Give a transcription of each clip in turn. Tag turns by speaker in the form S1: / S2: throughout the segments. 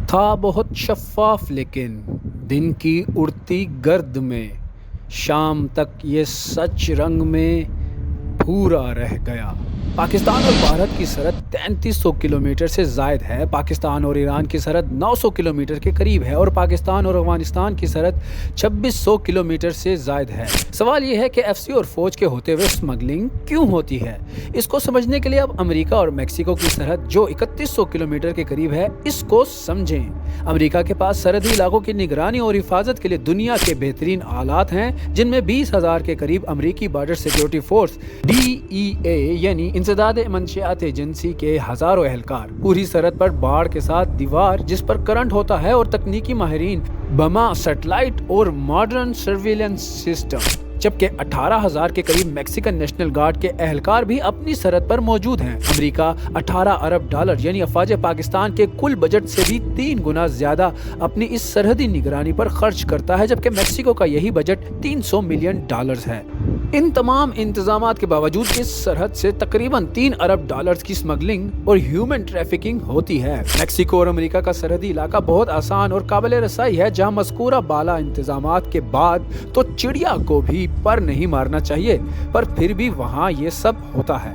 S1: تھا بہت شفاف لیکن دن کی اڑتی گرد میں شام تک یہ سچ رنگ میں بھورا رہ گیا۔ پاکستان اور بھارت کی سرحد 3300 کلومیٹر سے زائد ہے۔ پاکستان اور ایران کی سرحد 900 کلومیٹر کے قریب ہے اور پاکستان اور افغانستان کی سرحد 2600 کلومیٹر سے زائد ہے۔ سوال یہ ہے کہ ایف سی اور فوج کے ہوتے ہوئے اسمگلنگ کیوں ہوتی ہے؟ اس کو سمجھنے کے لیے اب امریکہ اور میکسیکو کی سرحد جو 3100 کلومیٹر کے قریب ہے اس کو سمجھیں۔ امریکہ کے پاس سرحدی علاقوں کی نگرانی اور حفاظت کے لیے دنیا کے بہترین آلات ہیں، جن میں 20,000 کے قریب امریکی بارڈر سیکیورٹی فورس DEA یعنی انسداد منشیات ایجنسی کے ہزاروں اہلکار، پوری سرحد پر باڑ کے ساتھ دیوار جس پر کرنٹ ہوتا ہے اور تکنیکی ماہرین، بما، سیٹلائٹ اور ماڈرن سرویلنس سسٹم، جبکہ 18,000 کے قریب میکسیکن نیشنل گارڈ کے اہلکار بھی اپنی سرحد پر موجود ہیں۔ امریکہ 18 ارب ڈالر یعنی افواج پاکستان کے کل بجٹ سے بھی 3 گنا زیادہ اپنی اس سرحدی نگرانی پر خرچ کرتا ہے، جبکہ میکسیکو کا یہی بجٹ 300 ملین ڈالرز ہے۔ ان تمام انتظامات کے باوجود اس سرحد سے تقریباً 3 ارب ڈالرز کی اسمگلنگ اور ہیومن ٹریفکنگ ہوتی ہے۔ میکسیکو اور امریکہ کا سرحدی علاقہ بہت آسان اور قابل رسائی ہے، جہاں مذکورہ بالا انتظامات کے بعد تو چڑیا کو بھی پر نہیں مارنا چاہیے، پر پھر بھی وہاں یہ سب ہوتا ہے۔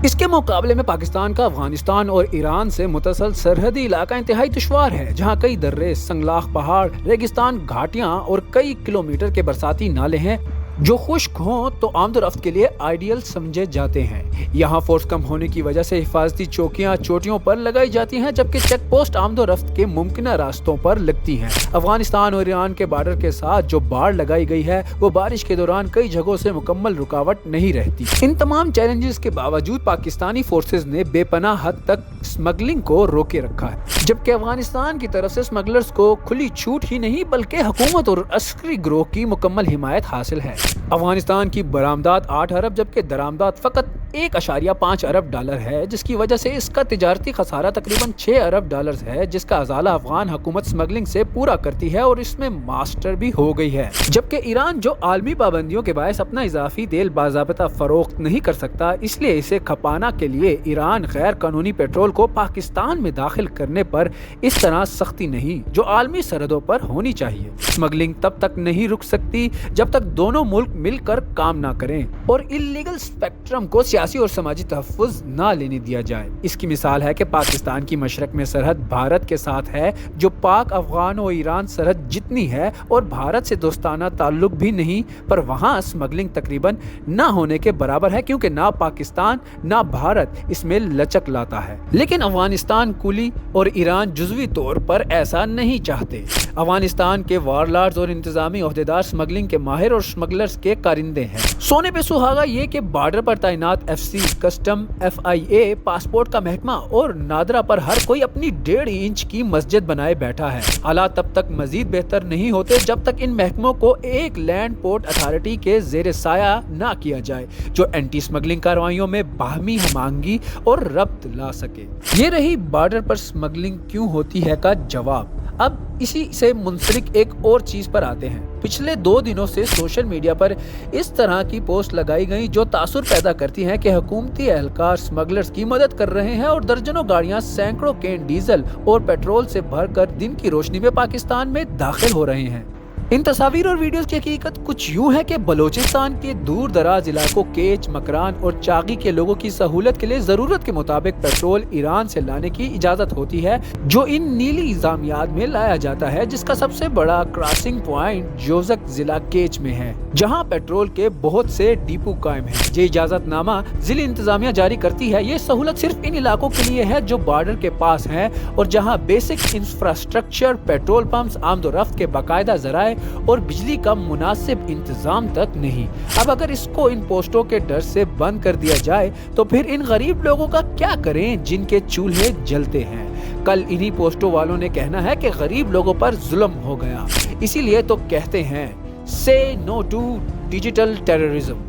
S1: اس کے مقابلے میں پاکستان کا افغانستان اور ایران سے متصل سرحدی علاقہ انتہائی دشوار ہے، جہاں کئی درے، سنگلاخ پہاڑ، ریگستان، گھاٹیاں اور کئی کلومیٹر کے برساتی نالے ہیں جو خشک ہوں تو آمد و رفت کے لیے آئیڈیل سمجھے جاتے ہیں۔ یہاں فورس کم ہونے کی وجہ سے حفاظتی چوکیاں چوٹیوں پر لگائی جاتی ہیں، جبکہ چیک پوسٹ آمد و رفت کے ممکنہ راستوں پر لگتی ہیں۔ افغانستان اور ایران کے بارڈر کے ساتھ جو باڑ لگائی گئی ہے وہ بارش کے دوران کئی جگہوں سے مکمل رکاوٹ نہیں رہتی۔ ان تمام چیلنجز کے باوجود پاکستانی فورسز نے بے پناہ حد تک اسمگلنگ کو روکے رکھا ہے، جبکہ افغانستان کی طرف سے اسمگلرز کو کھلی چھوٹ ہی نہیں بلکہ حکومت اور عسکری گروہ کی مکمل حمایت حاصل ہے۔ افغانستان کی برآمدات 8 ارب جبکہ درآمدات فقط 1.5 ارب ڈالر ہے، جس کی وجہ سے اس کا تجارتی خسارہ تقریباً 6 ارب ڈالرز ہے، جس کا ازالہ افغان حکومت اسمگلنگ سے پورا کرتی ہے اور اس میں ماسٹر بھی ہو گئی ہے۔ جبکہ ایران جو عالمی پابندیوں کے باعث اپنا اضافی تیل باضابطہ فروخت نہیں کر سکتا، اس لیے اسے کھپانا کے لیے ایران غیر قانونی پیٹرول کو پاکستان میں داخل کرنے پر اس طرح سختی نہیں جو عالمی سرحدوں پر ہونی چاہیے۔ اسمگلنگ تب تک نہیں رک سکتی جب تک دونوں ملک مل کر کام نہ کریں اور اللیگل اسپیکٹرم کو سیاسی اور سماجی تحفظ نہ لینے دیا جائے۔ اس کی مثال ہے کہ پاکستان کی مشرق میں سرحد بھارت کے ساتھ ہے، جو پاک افغان اور ایران سرحد جتنی ہے، اور بھارت سے دوستانہ تعلق بھی نہیں، پر وہاں اسمگلنگ تقریباً نہ ہونے کے برابر ہے، کیونکہ نہ پاکستان نہ بھارت اس میں لچک لاتا ہے۔ لیکن افغانستان کلی اور ایران جزوی طور پر ایسا نہیں چاہتے۔ افغانستان کے وارلارڈز اور انتظامی عہدیدار اسمگلنگ کے ماہر اور اسمگلرز کے کارندے ہیں۔ سونے پہ سہاگا یہ کہ بارڈر پر تعینات F C, custom, FIA، passport کا محکمہ اور نادرا پر ہر کوئی اپنی 1.5 انچ کی مسجد بنائے بیٹھا ہے۔ حالات تب تک مزید بہتر نہیں ہوتے جب تک ان محکموں کو ایک لینڈ پورٹ اتھارٹی کے زیر سایہ نہ کیا جائے جو اینٹی اسمگلنگ کارروائیوں میں باہمی ہم آہنگی اور ربط لا سکے۔ یہ رہی بارڈر پر اسمگلنگ کیوں ہوتی ہے کا جواب۔ اب اسی سے منسلک ایک اور چیز پر آتے ہیں۔ پچھلے 2 دنوں سے سوشل میڈیا پر اس طرح کی پوسٹ لگائی گئی جو تاثر پیدا کرتی ہیں کہ حکومتی اہلکار اسمگلرز کی مدد کر رہے ہیں اور درجنوں گاڑیاں سینکڑوں کین ڈیزل اور پیٹرول سے بھر کر دن کی روشنی میں پاکستان میں داخل ہو رہے ہیں۔ ان تصاویر اور ویڈیوز کی حقیقت کچھ یوں ہے کہ بلوچستان کے دور دراز علاقوں کیچ، مکران اور چاغی کے لوگوں کی سہولت کے لیے ضرورت کے مطابق پیٹرول ایران سے لانے کی اجازت ہوتی ہے، جو ان نیلی انتظامیات میں لایا جاتا ہے، جس کا سب سے بڑا کراسنگ پوائنٹ جوزک ضلع کیچ میں ہے، جہاں پیٹرول کے بہت سے ڈیپو قائم ہیں۔ یہ اجازت نامہ ضلع انتظامیہ جاری کرتی ہے۔ یہ سہولت صرف ان علاقوں کے لیے ہے جو بارڈر کے پاس ہیں اور جہاں بیسک انفراسٹرکچر، پیٹرول پمپس، آمد و رفت کے باقاعدہ ذرائع اور بجلی کا مناسب انتظام تک نہیں۔ اب اگر اس کو ان پوسٹوں کے ڈر سے بند کر دیا جائے تو پھر ان غریب لوگوں کا کیا کریں جن کے چولہے جلتے ہیں؟ کل انہی پوسٹوں والوں نے کہنا ہے کہ غریب لوگوں پر ظلم ہو گیا، اسی لیے تو کہتے ہیں سے نو ٹو ڈیجیٹل ٹیررزم۔